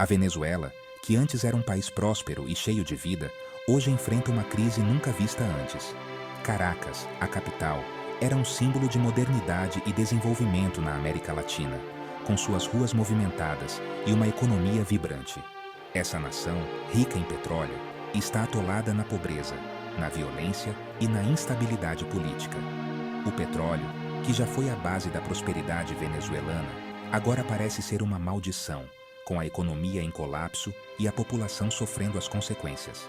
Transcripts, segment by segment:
A Venezuela, que antes era um país próspero e cheio de vida, hoje enfrenta uma crise nunca vista antes. Caracas, a capital, era um símbolo de modernidade e desenvolvimento na América Latina, com suas ruas movimentadas e uma economia vibrante. Essa nação, rica em petróleo, está atolada na pobreza, na violência e na instabilidade política. O petróleo, que já foi a base da prosperidade venezuelana, agora parece ser uma maldição, com a economia em colapso e a população sofrendo as consequências.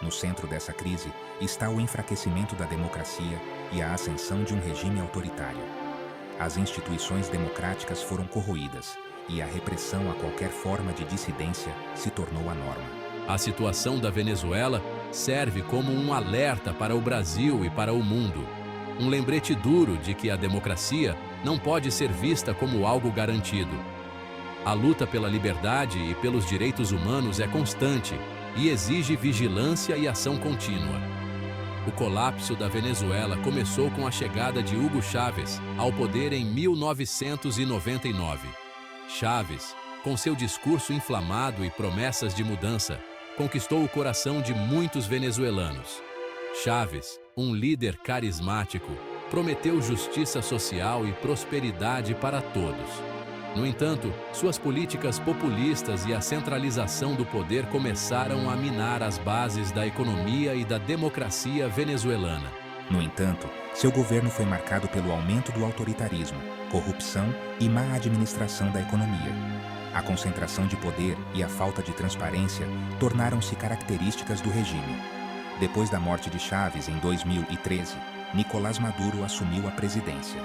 No centro dessa crise está o enfraquecimento da democracia e a ascensão de um regime autoritário. As instituições democráticas foram corroídas e a repressão a qualquer forma de dissidência se tornou a norma. A situação da Venezuela serve como um alerta para o Brasil e para o mundo. Um lembrete duro de que a democracia não pode ser vista como algo garantido. A luta pela liberdade e pelos direitos humanos é constante e exige vigilância e ação contínua. O colapso da Venezuela começou com a chegada de Hugo Chávez ao poder em 1999. Chávez, com seu discurso inflamado e promessas de mudança, conquistou o coração de muitos venezuelanos. Chávez, um líder carismático, prometeu justiça social e prosperidade para todos. No entanto, suas políticas populistas e a centralização do poder começaram a minar as bases da economia e da democracia venezuelana. No entanto, seu governo foi marcado pelo aumento do autoritarismo, corrupção e má administração da economia. A concentração de poder e a falta de transparência tornaram-se características do regime. Depois da morte de Chávez em 2013, Nicolás Maduro assumiu a presidência.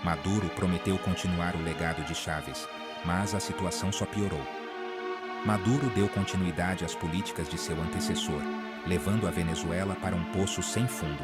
Maduro prometeu continuar o legado de Chávez, mas a situação só piorou. Maduro deu continuidade às políticas de seu antecessor, levando a Venezuela para um poço sem fundo.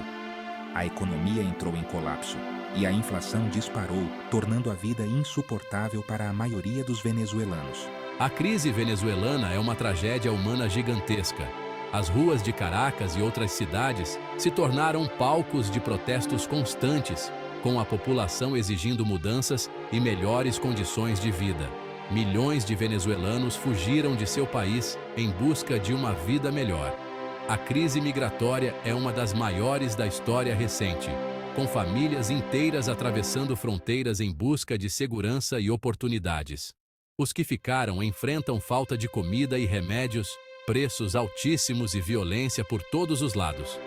A economia entrou em colapso e a inflação disparou, tornando a vida insuportável para a maioria dos venezuelanos. A crise venezuelana é uma tragédia humana gigantesca. As ruas de Caracas e outras cidades se tornaram palcos de protestos constantes, com a população exigindo mudanças e melhores condições de vida. Milhões de venezuelanos fugiram de seu país em busca de uma vida melhor. A crise migratória é uma das maiores da história recente, com famílias inteiras atravessando fronteiras em busca de segurança e oportunidades. Os que ficaram enfrentam falta de comida e remédios, preços altíssimos e violência por todos os lados.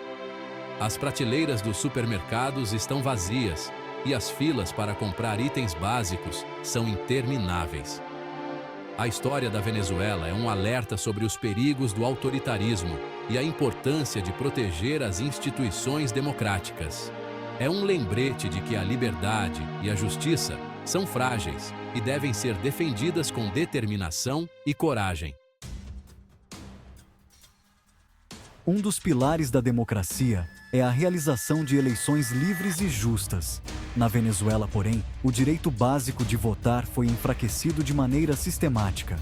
As prateleiras dos supermercados estão vazias e as filas para comprar itens básicos são intermináveis. A história da Venezuela é um alerta sobre os perigos do autoritarismo e a importância de proteger as instituições democráticas. É um lembrete de que a liberdade e a justiça são frágeis e devem ser defendidas com determinação e coragem. Um dos pilares da democracia é a realização de eleições livres e justas. Na Venezuela, porém, o direito básico de votar foi enfraquecido de maneira sistemática.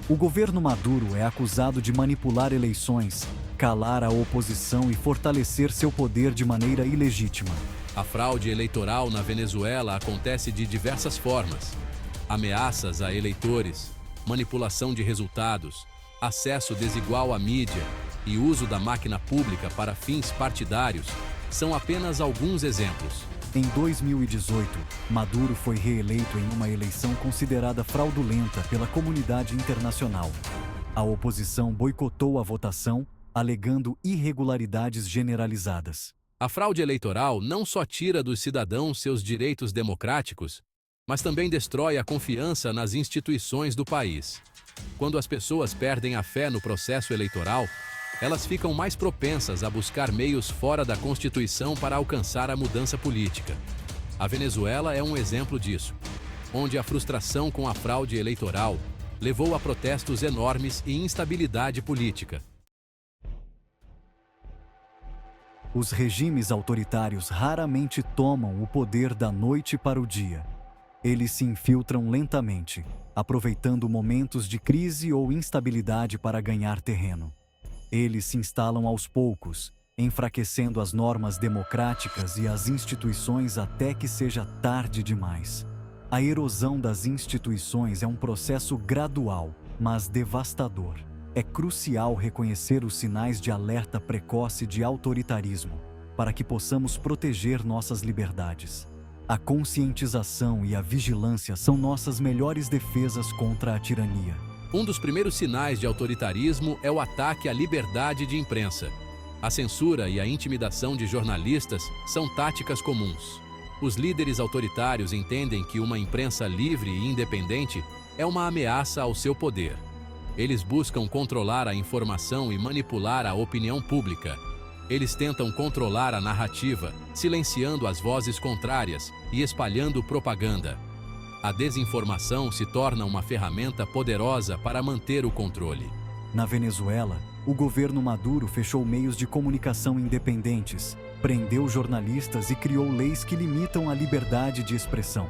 O governo Maduro é acusado de manipular eleições, calar a oposição e fortalecer seu poder de maneira ilegítima. A fraude eleitoral na Venezuela acontece de diversas formas. Ameaças a eleitores, manipulação de resultados, acesso desigual à mídia e uso da máquina pública para fins partidários são apenas alguns exemplos. Em 2018, Maduro foi reeleito em uma eleição considerada fraudulenta pela comunidade internacional. A oposição boicotou a votação, alegando irregularidades generalizadas. A fraude eleitoral não só tira dos cidadãos seus direitos democráticos, mas também destrói a confiança nas instituições do país. Quando as pessoas perdem a fé no processo eleitoral, elas ficam mais propensas a buscar meios fora da Constituição para alcançar a mudança política. A Venezuela é um exemplo disso, onde a frustração com a fraude eleitoral levou a protestos enormes e instabilidade política. Os regimes autoritários raramente tomam o poder da noite para o dia. Eles se infiltram lentamente, aproveitando momentos de crise ou instabilidade para ganhar terreno. Eles se instalam aos poucos, enfraquecendo as normas democráticas e as instituições até que seja tarde demais. A erosão das instituições é um processo gradual, mas devastador. É crucial reconhecer os sinais de alerta precoce de autoritarismo, para que possamos proteger nossas liberdades. A conscientização e a vigilância são nossas melhores defesas contra a tirania. Um dos primeiros sinais de autoritarismo é o ataque à liberdade de imprensa. A censura e a intimidação de jornalistas são táticas comuns. Os líderes autoritários entendem que uma imprensa livre e independente é uma ameaça ao seu poder. Eles buscam controlar a informação e manipular a opinião pública. Eles tentam controlar a narrativa, silenciando as vozes contrárias e espalhando propaganda. A desinformação se torna uma ferramenta poderosa para manter o controle. Na Venezuela, o governo Maduro fechou meios de comunicação independentes, prendeu jornalistas e criou leis que limitam a liberdade de expressão.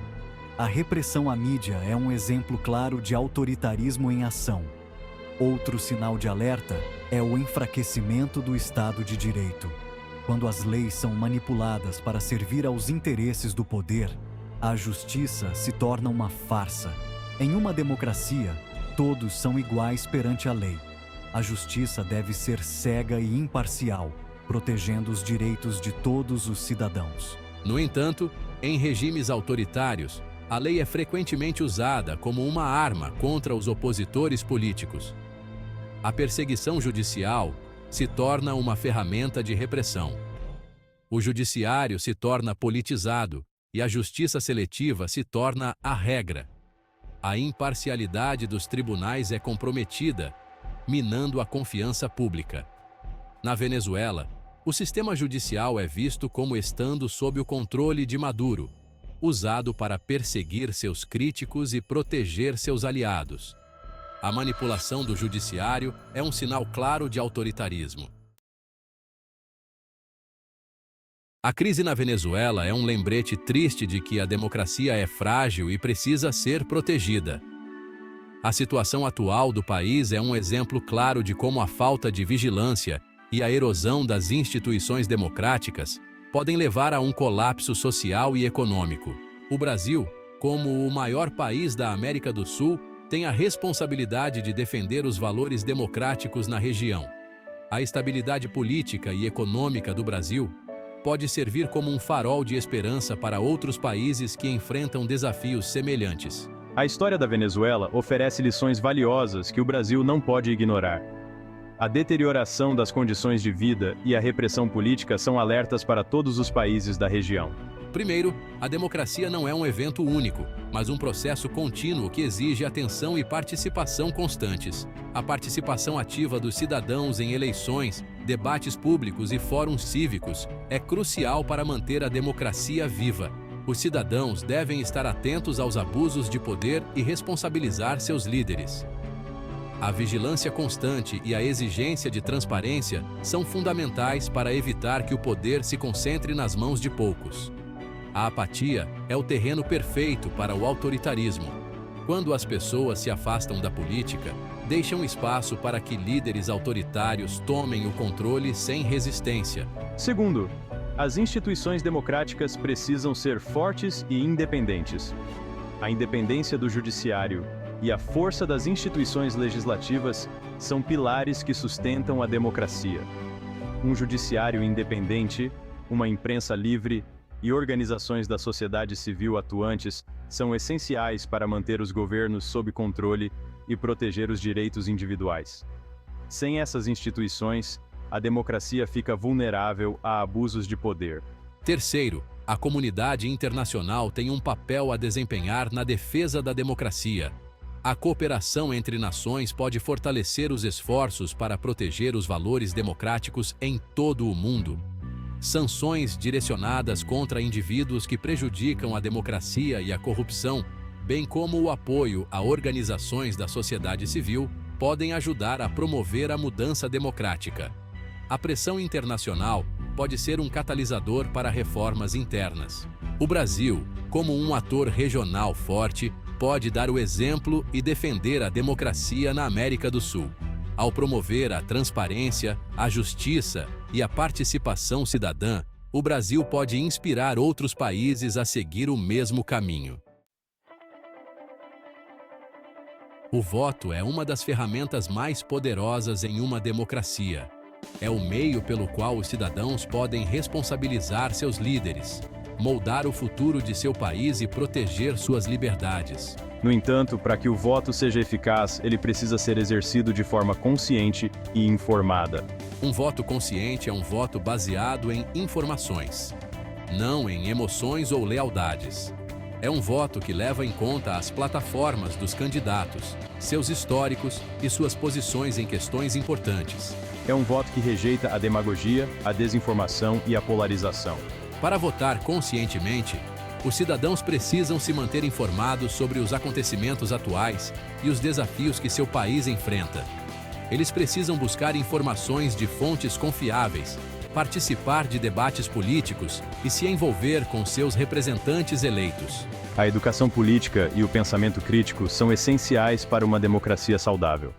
A repressão à mídia é um exemplo claro de autoritarismo em ação. Outro sinal de alerta é o enfraquecimento do Estado de Direito. Quando as leis são manipuladas para servir aos interesses do poder, a justiça se torna uma farsa. Em uma democracia, todos são iguais perante a lei. A justiça deve ser cega e imparcial, protegendo os direitos de todos os cidadãos. No entanto, em regimes autoritários, a lei é frequentemente usada como uma arma contra os opositores políticos. A perseguição judicial se torna uma ferramenta de repressão. O judiciário se torna politizado e a justiça seletiva se torna a regra. A imparcialidade dos tribunais é comprometida, minando a confiança pública. Na Venezuela, o sistema judicial é visto como estando sob o controle de Maduro, usado para perseguir seus críticos e proteger seus aliados. A manipulação do judiciário é um sinal claro de autoritarismo. A crise na Venezuela é um lembrete triste de que a democracia é frágil e precisa ser protegida. A situação atual do país é um exemplo claro de como a falta de vigilância e a erosão das instituições democráticas podem levar a um colapso social e econômico. O Brasil, como o maior país da América do Sul, tem a responsabilidade de defender os valores democráticos na região. A estabilidade política e econômica do Brasil pode servir como um farol de esperança para outros países que enfrentam desafios semelhantes. A história da Venezuela oferece lições valiosas que o Brasil não pode ignorar. A deterioração das condições de vida e a repressão política são alertas para todos os países da região. Primeiro, a democracia não é um evento único, mas um processo contínuo que exige atenção e participação constantes. A participação ativa dos cidadãos em eleições, debates públicos e fóruns cívicos é crucial para manter a democracia viva. Os cidadãos devem estar atentos aos abusos de poder e responsabilizar seus líderes. A vigilância constante e a exigência de transparência são fundamentais para evitar que o poder se concentre nas mãos de poucos. A apatia é o terreno perfeito para o autoritarismo. Quando as pessoas se afastam da política, deixam espaço para que líderes autoritários tomem o controle sem resistência. Segundo, as instituições democráticas precisam ser fortes e independentes. A independência do judiciário e a força das instituições legislativas são pilares que sustentam a democracia. Um judiciário independente, uma imprensa livre e organizações da sociedade civil atuantes são essenciais para manter os governos sob controle e proteger os direitos individuais. Sem essas instituições, a democracia fica vulnerável a abusos de poder. Terceiro, a comunidade internacional tem um papel a desempenhar na defesa da democracia. A cooperação entre nações pode fortalecer os esforços para proteger os valores democráticos em todo o mundo. Sanções direcionadas contra indivíduos que prejudicam a democracia e a corrupção, bem como o apoio a organizações da sociedade civil, podem ajudar a promover a mudança democrática. A pressão internacional pode ser um catalisador para reformas internas. O Brasil, como um ator regional forte, pode dar o exemplo e defender a democracia na América do Sul. Ao promover a transparência, a justiça e a participação cidadã, o Brasil pode inspirar outros países a seguir o mesmo caminho. O voto é uma das ferramentas mais poderosas em uma democracia. É o meio pelo qual os cidadãos podem responsabilizar seus líderes, moldar o futuro de seu país e proteger suas liberdades. No entanto, para que o voto seja eficaz, ele precisa ser exercido de forma consciente e informada. Um voto consciente é um voto baseado em informações, não em emoções ou lealdades. É um voto que leva em conta as plataformas dos candidatos, seus históricos e suas posições em questões importantes. É um voto que rejeita a demagogia, a desinformação e a polarização. Para votar conscientemente, os cidadãos precisam se manter informados sobre os acontecimentos atuais e os desafios que seu país enfrenta. Eles precisam buscar informações de fontes confiáveis, participar de debates políticos e se envolver com seus representantes eleitos. A educação política e o pensamento crítico são essenciais para uma democracia saudável.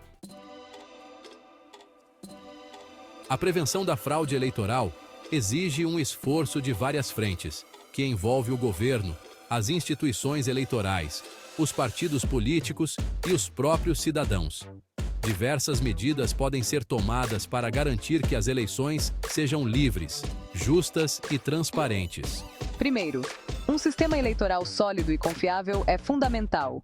A prevenção da fraude eleitoral exige um esforço de várias frentes, que envolve o governo, as instituições eleitorais, os partidos políticos e os próprios cidadãos. Diversas medidas podem ser tomadas para garantir que as eleições sejam livres, justas e transparentes. Primeiro, um sistema eleitoral sólido e confiável é fundamental.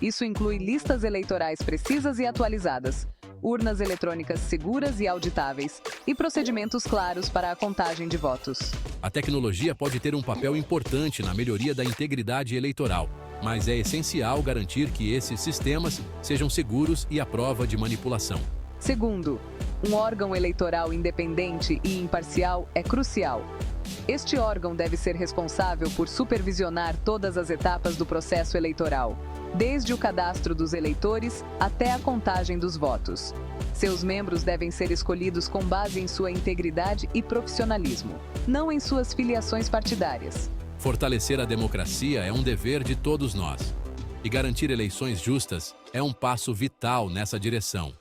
Isso inclui listas eleitorais precisas e atualizadas, urnas eletrônicas seguras e auditáveis e procedimentos claros para a contagem de votos. A tecnologia pode ter um papel importante na melhoria da integridade eleitoral, mas é essencial garantir que esses sistemas sejam seguros e à prova de manipulação. Segundo, um órgão eleitoral independente e imparcial é crucial. Este órgão deve ser responsável por supervisionar todas as etapas do processo eleitoral, desde o cadastro dos eleitores até a contagem dos votos. Seus membros devem ser escolhidos com base em sua integridade e profissionalismo, não em suas filiações partidárias. Fortalecer a democracia é um dever de todos nós, e garantir eleições justas é um passo vital nessa direção.